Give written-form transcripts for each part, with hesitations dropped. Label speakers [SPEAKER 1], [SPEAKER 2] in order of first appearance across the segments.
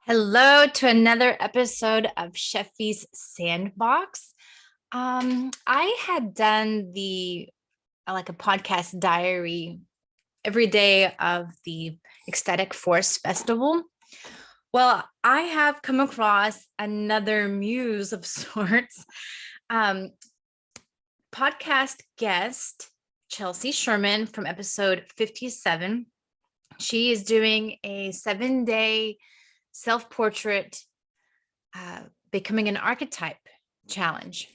[SPEAKER 1] Hello to another episode of Sheffy's Sandbox. I had done the like a podcast diary every day of the Ecstatic Force Festival. Well, I have come across another muse of sorts. Um, Podcast guest Chelsea Sherman from episode 57. She is doing a 7-day self-portrait becoming an archetype challenge.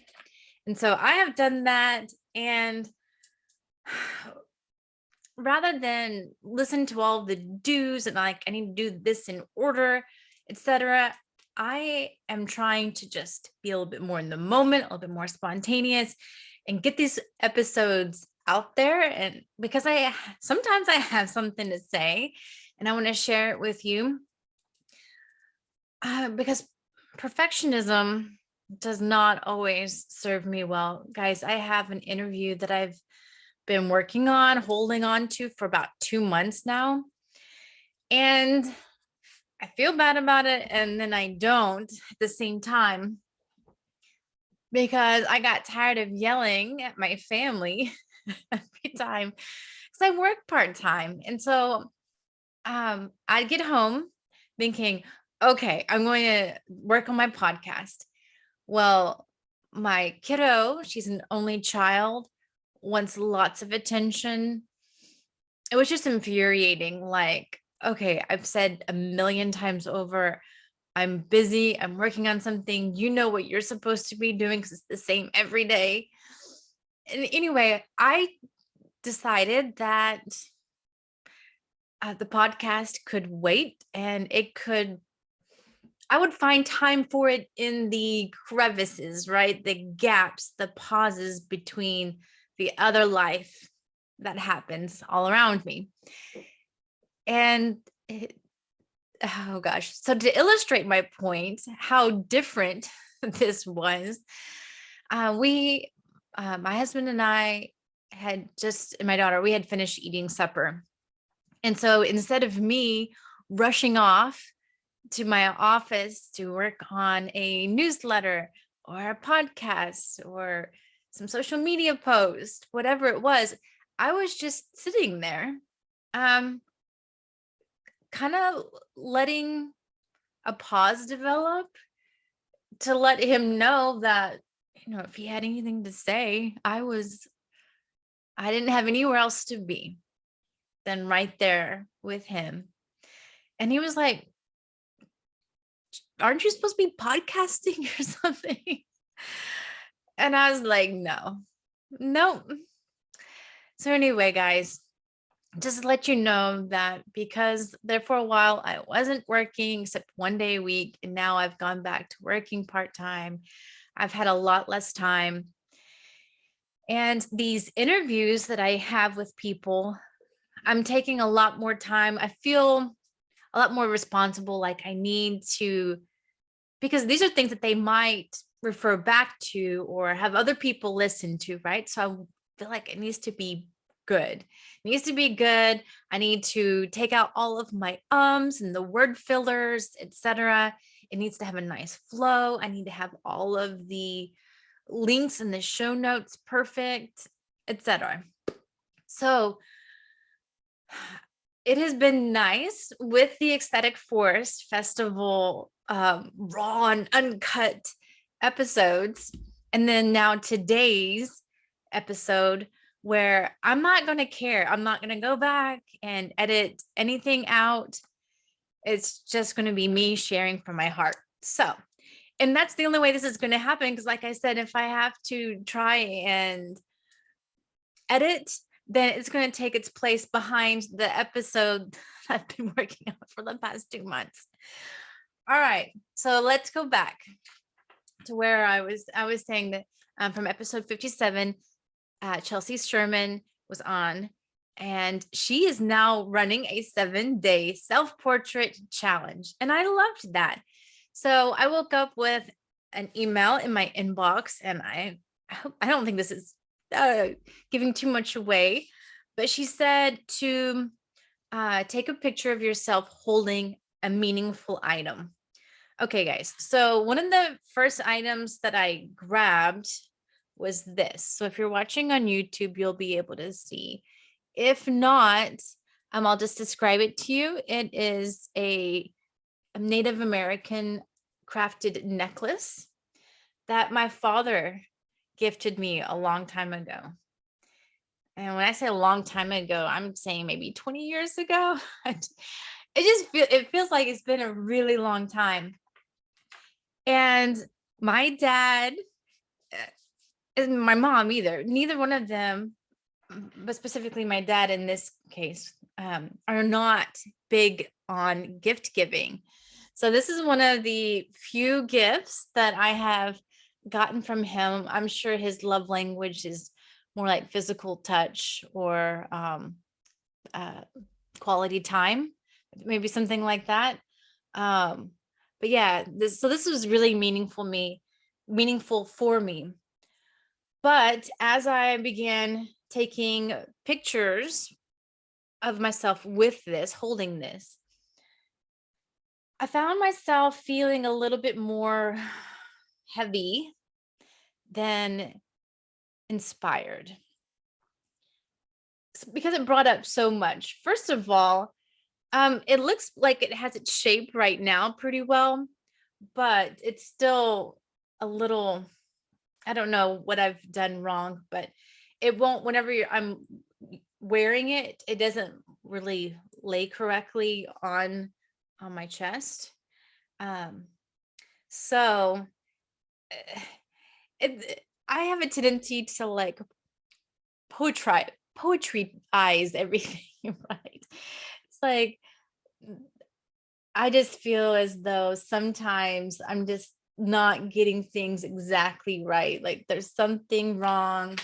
[SPEAKER 1] And so I have done that. And rather than listen to all the do's and like, I need to do this in order, etc., I am trying to just be a little bit more in the moment, a little bit more spontaneous, and get these episodes out there. And because I sometimes I have something to say and I want to share it with you. Because perfectionism does not always serve me well. Guys, I have an interview that I've been working on, holding on to for about 2 months now. And I feel bad about it. And then I don't at the same time because I got tired of yelling at my family every time because I work part-time. And so I'd get home thinking, okay, I'm going to work on my podcast. Well, my kiddo, she's an only child, wants lots of attention. It was just infuriating. Like, okay, I've said a million times over, I'm busy, I'm working on something. You know what you're supposed to be doing because it's the same every day. And anyway, I decided that the podcast could wait and I would find time for it in the crevices, right? The gaps, the pauses between the other life that happens all around me. And oh gosh. So to illustrate my point, how different this was, my husband and I and my daughter, we had finished eating supper. And so instead of me rushing off to my office to work on a newsletter or a podcast or some social media post, whatever it was, I was just sitting there, kind of letting a pause develop to let him know that, if he had anything to say, I didn't have anywhere else to be than right there with him. And he was like, aren't you supposed to be podcasting or something? And I was like, no. So anyway, guys, just to let you know that because there for a while I wasn't working except 1 day a week, and now I've gone back to working part-time. I've had a lot less time. And these interviews that I have with people, I'm taking a lot more time. I feel a lot more responsible, like I need to, because these are things that they might refer back to or have other people listen to, right? So I feel like it needs to be good. It needs to be good. I need to take out all of my ums and the word fillers, etc. It needs to have a nice flow. I need to have all of the links in the show notes perfect, etc. So it has been nice with the Ecstatic Force Festival raw and uncut episodes. And then now today's episode where I'm not going to care. I'm not going to go back and edit anything out. It's just going to be me sharing from my heart. So, and that's the only way this is going to happen. Because like I said, if I have to try and edit, then it's going to take its place behind the episode I've been working on for the past 2 months. All right, so let's go back to where I was saying that from episode 57, Chelsea Sherman was on, and she is now running a 7-day self-portrait challenge. And I loved that. So I woke up with an email in my inbox, and I don't think this is giving too much away, but she said to take a picture of yourself holding a meaningful item. Okay, guys. So one of the first items that I grabbed was this. So if you're watching on YouTube, you'll be able to see. If not, I'll just describe it to you. It is a Native American crafted necklace that my father gifted me a long time ago. And when I say a long time ago, I'm saying maybe 20 years ago. It feels like it's been a really long time. And my dad and my mom either, neither one of them, but specifically my dad in this case, are not big on gift giving. So this is one of the few gifts that I have gotten from him. I'm sure his love language is more like physical touch or uh, quality time, maybe something like that. But yeah, this was really meaningful for me. But as I began taking pictures of myself with this, holding this, I found myself feeling a little bit more heavy than inspired because it brought up so much. First of all, it looks like it has its shape right now pretty well, but it's still a little, I don't know what I've done wrong, but it won't, whenever I'm wearing it, it doesn't really lay correctly on my chest. So I have a tendency to like poetry eyes everything, right? It's like I just feel as though sometimes I'm just not getting things exactly right. Like there's something wrong.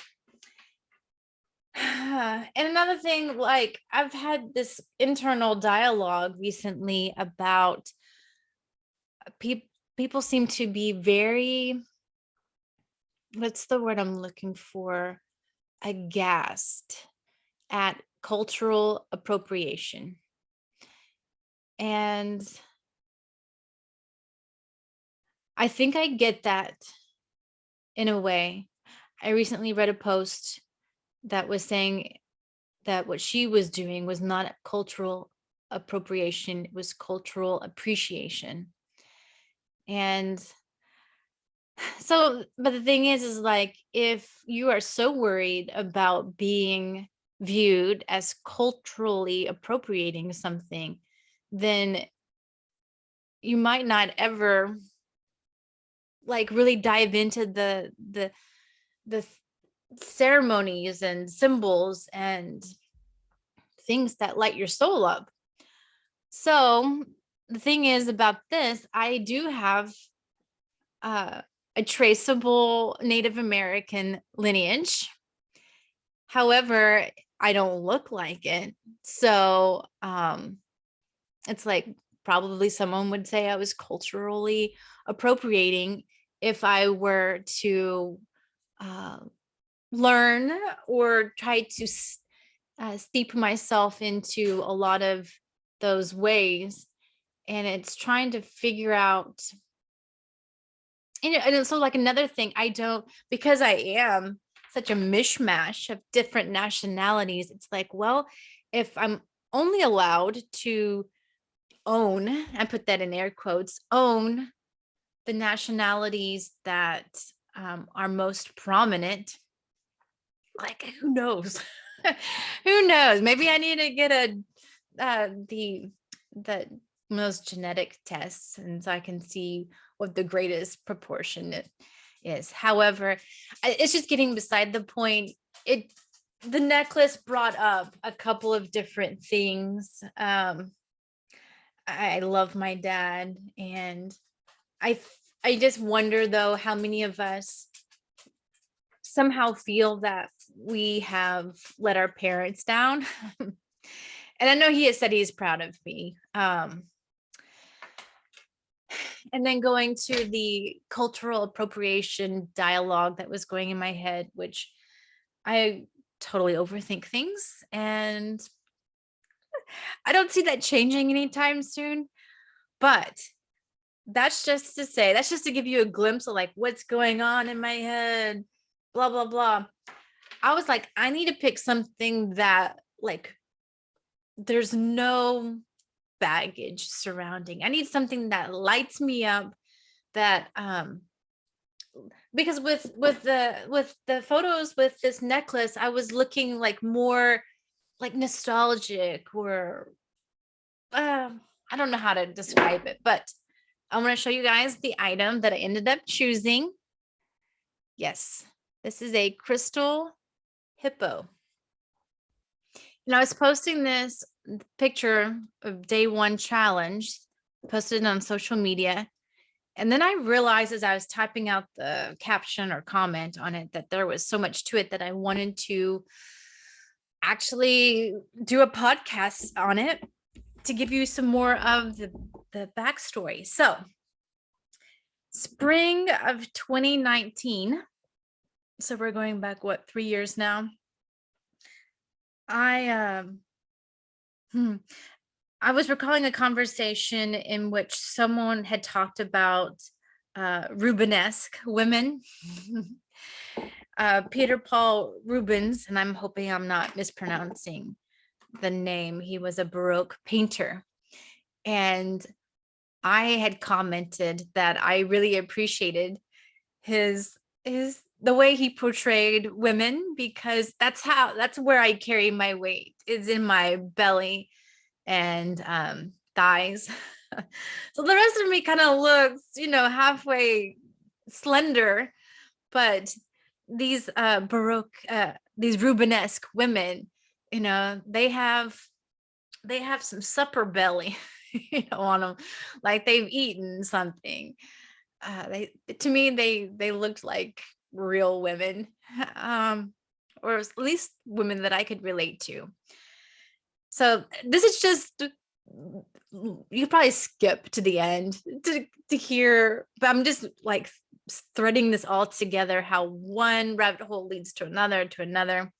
[SPEAKER 1] And another thing, like I've had this internal dialogue recently about people seem to be very, what's the word I'm looking for? Aghast at cultural appropriation. And I think I get that in a way. I recently read a post that was saying that what she was doing was not cultural appropriation, it was cultural appreciation. And so, but the thing is like, if you are so worried about being viewed as culturally appropriating something, then you might not ever like really dive into the ceremonies and symbols and things that light your soul up. So the thing is about this, I do have a traceable Native American lineage. However, I don't look like it. So it's like probably someone would say I was culturally appropriating if I were to learn or try to steep myself into a lot of those ways. And it's trying to figure out, and so like another thing, because I am such a mishmash of different nationalities, it's like, well, if I'm only allowed to own, I put that in air quotes, own the nationalities that are most prominent, like who knows? Who knows? Maybe I need to get the most genetic tests, and so I can see what the greatest proportion is. However, it's just getting beside the point. The necklace brought up a couple of different things. I love my dad, and I just wonder though how many of us somehow feel that we have let our parents down. And I know he has said he's proud of me. And then going to the cultural appropriation dialogue that was going in my head, which I totally overthink things, and I don't see that changing anytime soon. But that's just to say, that's just to give you a glimpse of like what's going on in my head, blah, blah, blah. I was like, I need to pick something that like there's no baggage surrounding. I need something that lights me up, that because with the photos with this necklace, I was looking like more like nostalgic, or I don't know how to describe it, but I want to show you guys the item that I ended up choosing. Yes, this is a crystal hippo. And I was posting this picture of day one challenge, posted it on social media. And then I realized as I was typing out the caption or comment on it that there was so much to it that I wanted to actually do a podcast on it to give you some more of the backstory. So, spring of 2019. So we're going back, what, 3 years now? I was recalling a conversation in which someone had talked about Rubenesque women. Peter Paul Rubens, and I'm hoping I'm not mispronouncing the name. He was a Baroque painter. And I had commented that I really appreciated his the way he portrayed women, because that's where I carry my weight, is in my belly and thighs. So the rest of me kind of looks, halfway slender, but these Baroque, these Rubenesque women, they have some supper belly, on them, like they've eaten something. To me, they looked like real women, or at least women that I could relate to. So this is just, you probably skip to the end to hear, but I'm just like threading this all together, how one rabbit hole leads to another, to another.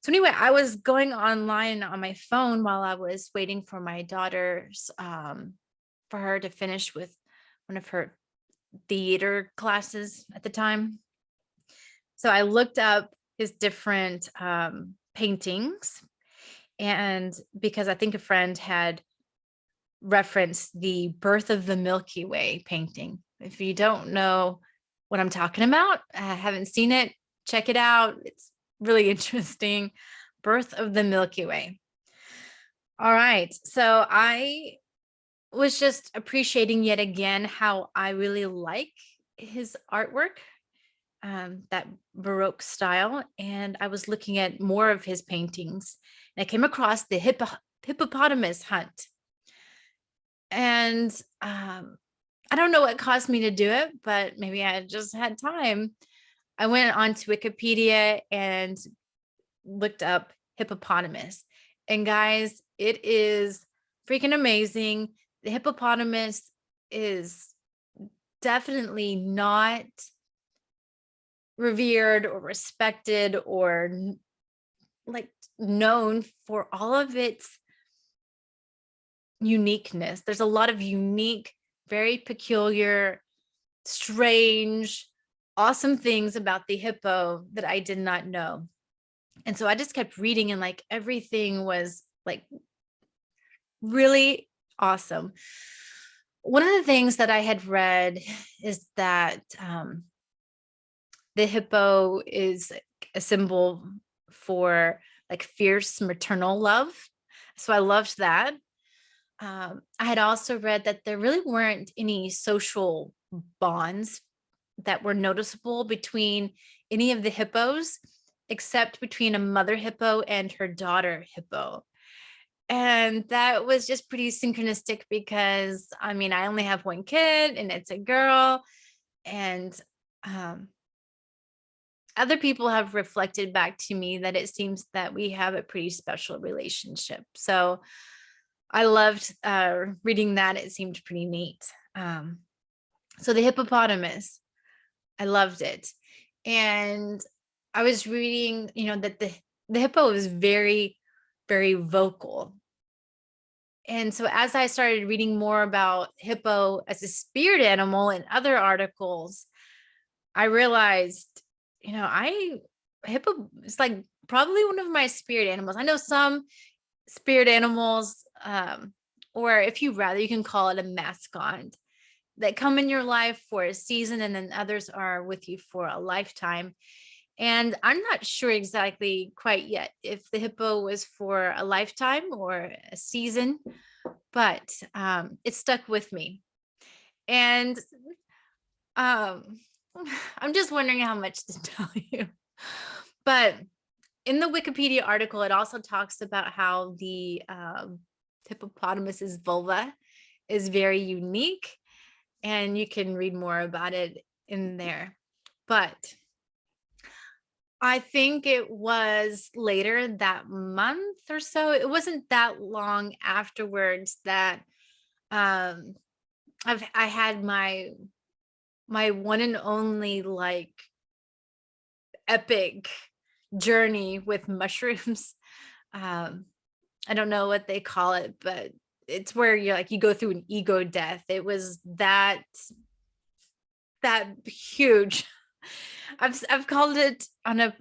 [SPEAKER 1] So anyway, I was going online on my phone while I was waiting for my daughter's, for her to finish with one of her theater classes at the time. So I looked up his different paintings, and because I think a friend had referenced the Birth of the Milky Way painting. If you don't know what I'm talking about, I haven't seen it, check it out. It's really interesting. Birth of the Milky Way. All right. So I was just appreciating yet again how I really like his artwork, that Baroque style. And I was looking at more of his paintings, and I came across the Hippopotamus hunt. And I don't know what caused me to do it, but maybe I just had time. I went onto Wikipedia and looked up hippopotamus. And guys, it is freaking amazing. The hippopotamus is definitely not revered or respected or like known for all of its uniqueness. There's a lot of unique, very peculiar, strange, awesome things about the hippo that I did not know. And so I just kept reading, and like everything was like really awesome. One of the things that I had read is that the hippo is a symbol for like fierce maternal love. So I loved that. I had also read that there really weren't any social bonds that were noticeable between any of the hippos, except between a mother hippo and her daughter hippo. And that was just pretty synchronistic because, I mean, I only have one kid and it's a girl. And other people have reflected back to me that it seems that we have a pretty special relationship. So I loved reading that. It seemed pretty neat. So the hippopotamus, I loved it. And I was reading, that the hippo is very, very vocal. And so as I started reading more about hippo as a spirit animal in other articles, I realized, hippo is like probably one of my spirit animals. I know some spirit animals, or if you rather, you can call it a mascot, that come in your life for a season and then others are with you for a lifetime. And I'm not sure exactly quite yet if the hippo was for a lifetime or a season, but it stuck with me. And um, I'm just wondering how much to tell you. But in the Wikipedia article, it also talks about how the hippopotamus's vulva is very unique, and you can read more about it in there. But I think it was later that month or so. It wasn't that long afterwards that I had my one and only like epic journey with mushrooms. I don't know what they call it, but it's where you go through an ego death. It was that huge. I've called it on a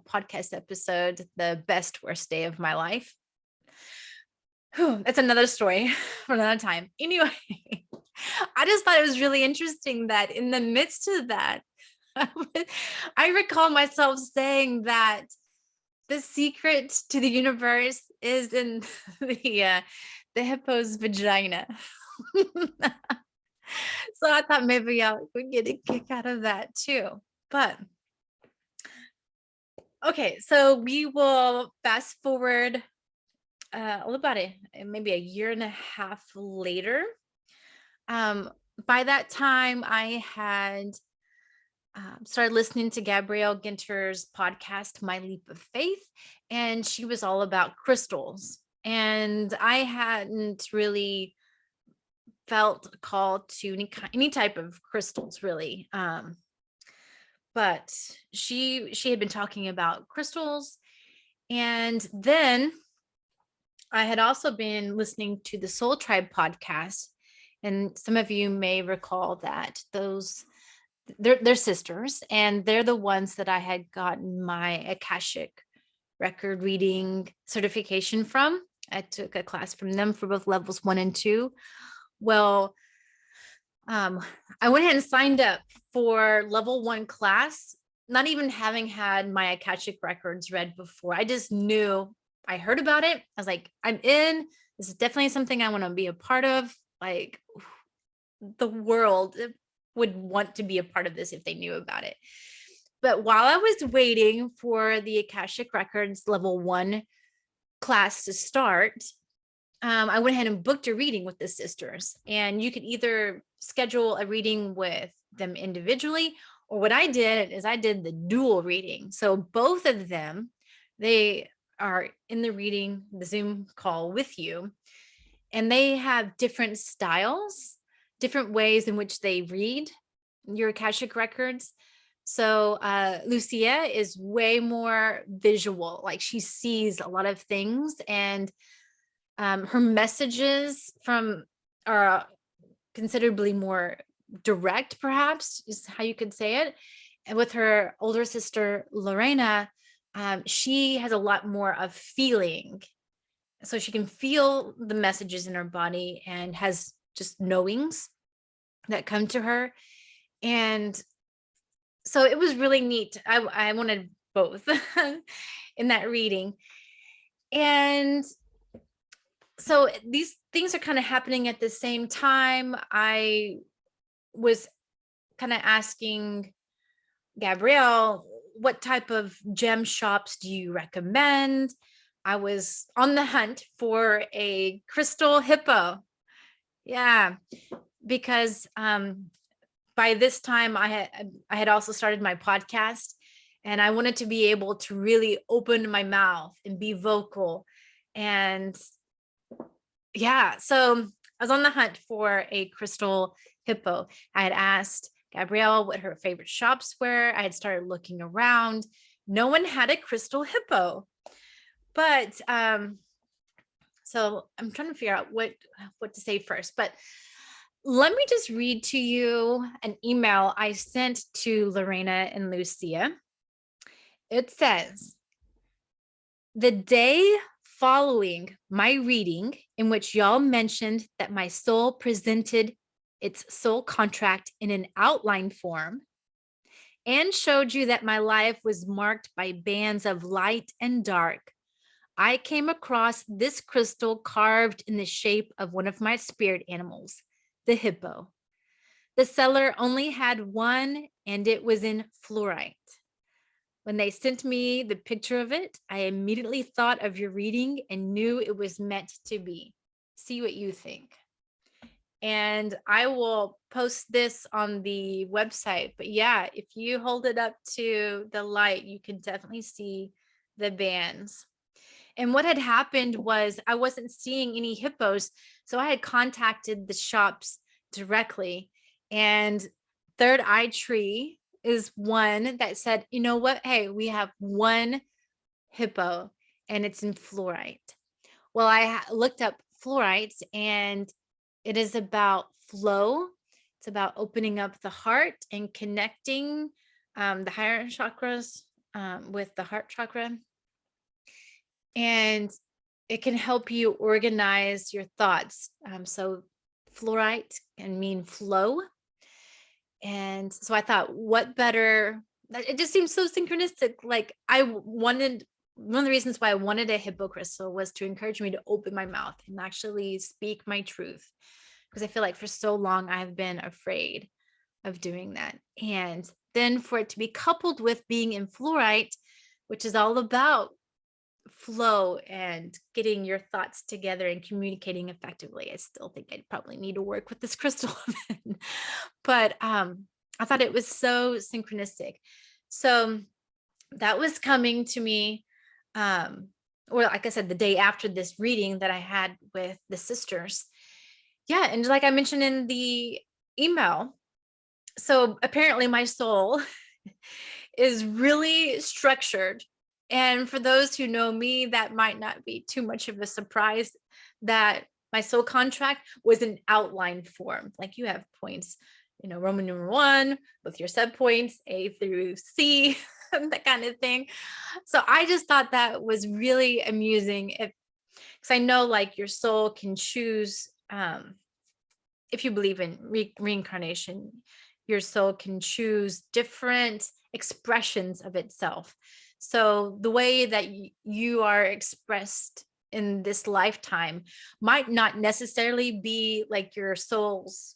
[SPEAKER 1] podcast episode the best worst day of my life. That's another story for another time. Anyway, I just thought it was really interesting that in the midst of that, I recall myself saying that the secret to the universe is in the hippo's vagina. So I thought maybe I would get a kick out of that too. But okay, so we will fast forward about maybe a year and a half later. By that time, I had started listening to Gabrielle Ginter's podcast, My Leap of Faith, and she was all about crystals. And I hadn't really felt called to any type of crystals, really. But she had been talking about crystals, and then I had also been listening to the Soul Tribe podcast, and some of you may recall that they're sisters, and they're the ones that I had gotten my Akashic record reading certification from. I took a class from them for both levels 1 and 2. Well, I went ahead and signed up for level 1 class, not even having had my Akashic records read before. I just knew, I heard about it. I was like, I'm in. This is definitely something I want to be a part of. Like, the world would want to be a part of this if they knew about it. But while I was waiting for the Akashic Records level 1 class to start, I went ahead and booked a reading with the sisters. And you could either schedule a reading with them individually, or what I did is I did the dual reading. So both of them, they are in the reading, the Zoom call with you, and they have different styles, different ways in which they read your Akashic records. So Lucia is way more visual, like she sees a lot of things, and her messages are considerably more direct, perhaps is how you could say it. And with her older sister, Lorena, she has a lot more of feeling. So she can feel the messages in her body and has just knowings that come to her. And so it was really neat. I wanted both in that reading. And so these things are kind of happening at the same time. I was kind of asking Gabrielle, what type of gem shops do you recommend? I was on the hunt for a crystal hippo. Yeah, because by this time I had also started my podcast, and I wanted to be able to really open my mouth and be vocal. And yeah, so I was on the hunt for a crystal hippo. I had asked Gabrielle what her favorite shops were. I had started looking around. No one had a crystal hippo. But so So I'm trying to figure out what to say first, but let me just read to you an email I sent to Lorena and Lucia. It says, the day following my reading, in which y'all mentioned that my soul presented its soul contract in an outline form and showed you that my life was marked by bands of light and dark, I came across this crystal carved in the shape of one of my spirit animals, the hippo. The seller only had one, and it was in fluorite. When they sent me the picture of it, I immediately thought of your reading and knew it was meant to be. See what you think. And I will post this on the website. But yeah, if you hold it up to the light, you can definitely see the bands. And what had happened was I wasn't seeing any hippos. So I had contacted the shops directly. And Third Eye Tree is one that said, you know what? Hey, we have one hippo and it's in fluorite. Well, I looked up fluorite and it is about flow. It's about opening up the heart and connecting the higher chakras with the heart chakra. And it can help you organize your thoughts. So fluorite can mean flow. And so I thought, what better? It just seems so synchronistic. Like one of the reasons why I wanted a hippo crystal was to encourage me to open my mouth and actually speak my truth. Because I feel like for so long I've been afraid of doing that. And then for it to be coupled with being in fluorite, which is all about flow and getting your thoughts together and communicating effectively. I still think I'd probably need to work with this crystal. But I thought it was so synchronistic. So that was coming to me, or like I said, the day after this reading that I had with the sisters. Yeah. And like I mentioned in the email, so apparently my soul is really structured. And for those who know me, that might not be too much of a surprise that my soul contract was an outline form. Like you have points, Roman numeral 1 with your sub points, A through C, that kind of thing. So I just thought that was really amusing because I know like your soul can choose, if you believe in reincarnation, your soul can choose different expressions of itself. So the way that you are expressed in this lifetime might not necessarily be like your soul's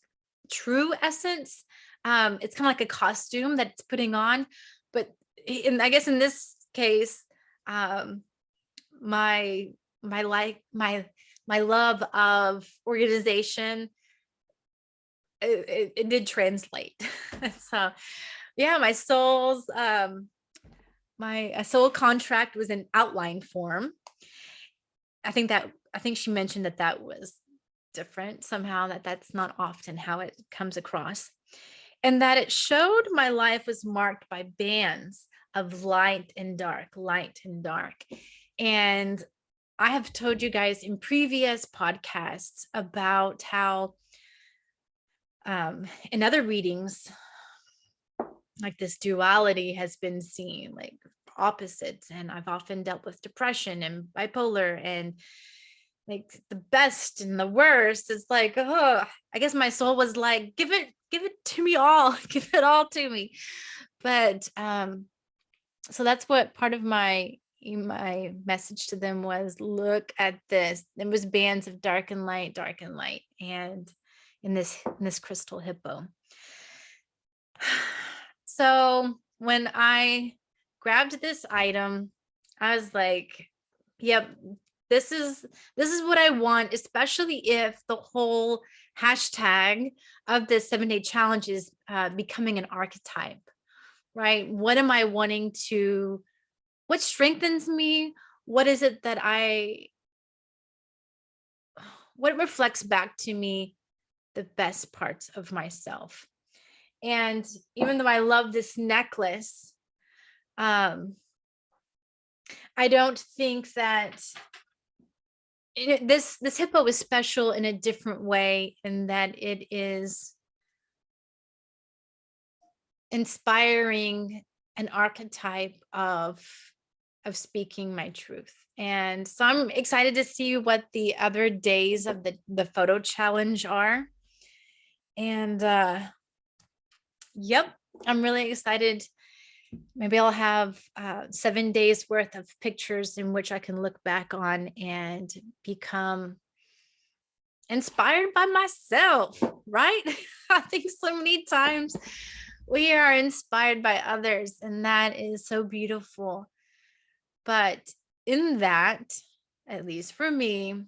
[SPEAKER 1] true essence. It's kind of like a costume that it's putting on. But I guess in this case, my love of organization, it did translate. So yeah, my soul's my soul contract was in outline form. I think she mentioned that was different somehow, that's not often how it comes across, and that it showed my life was marked by bands of light and dark. And I have told you guys in previous podcasts about how in other readings, like this duality has been seen, like opposites. And I've often dealt with depression and bipolar and like the best and the worst. It's like, oh, I guess my soul was like, give it to me all, give it all to me. But so that's what part of my message to them was, look at this. It was bands of dark and light, and in this crystal hippo. So when I grabbed this item, I was like, yep, this is what I want, especially if the whole hashtag of the 7-day challenge is becoming an archetype, right? What am I wanting to, what strengthens me? What is it that what reflects back to me the best parts of myself? And even though I love this necklace, I don't think that this hippo is special in a different way, in that it is inspiring an archetype of speaking my truth. And so I'm excited to see what the other days of the photo challenge are. And yep, I'm really excited. Maybe I'll have 7 days worth of pictures in which I can look back on and become inspired by myself, right? I think so many times we are inspired by others, and that is so beautiful. But in that, at least for me,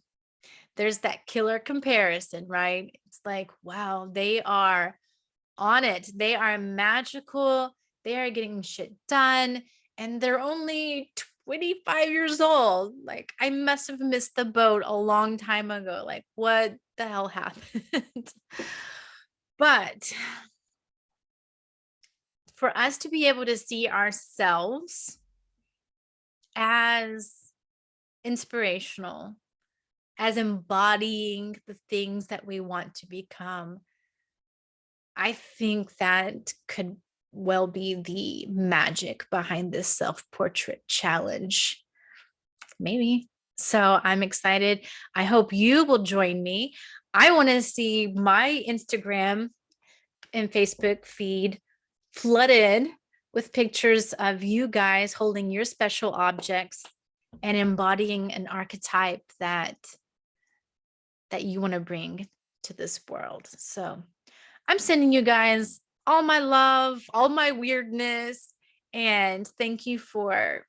[SPEAKER 1] there's that killer comparison, right? It's like, wow, they are on it. They are magical. They are getting shit done. And they're only 25 years old. Like, I must have missed the boat a long time ago. Like, what the hell happened? But for us to be able to see ourselves as inspirational, as embodying the things that we want to become, I think that could well be the magic behind this self-portrait challenge. Maybe. So I'm excited. I hope you will join me. I want to see my Instagram and Facebook feed flooded with pictures of you guys holding your special objects and embodying an archetype that you want to bring to this world. So I'm sending you guys all my love, all my weirdness, and thank you for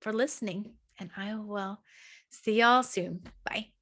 [SPEAKER 1] listening. And I will see y'all soon. Bye.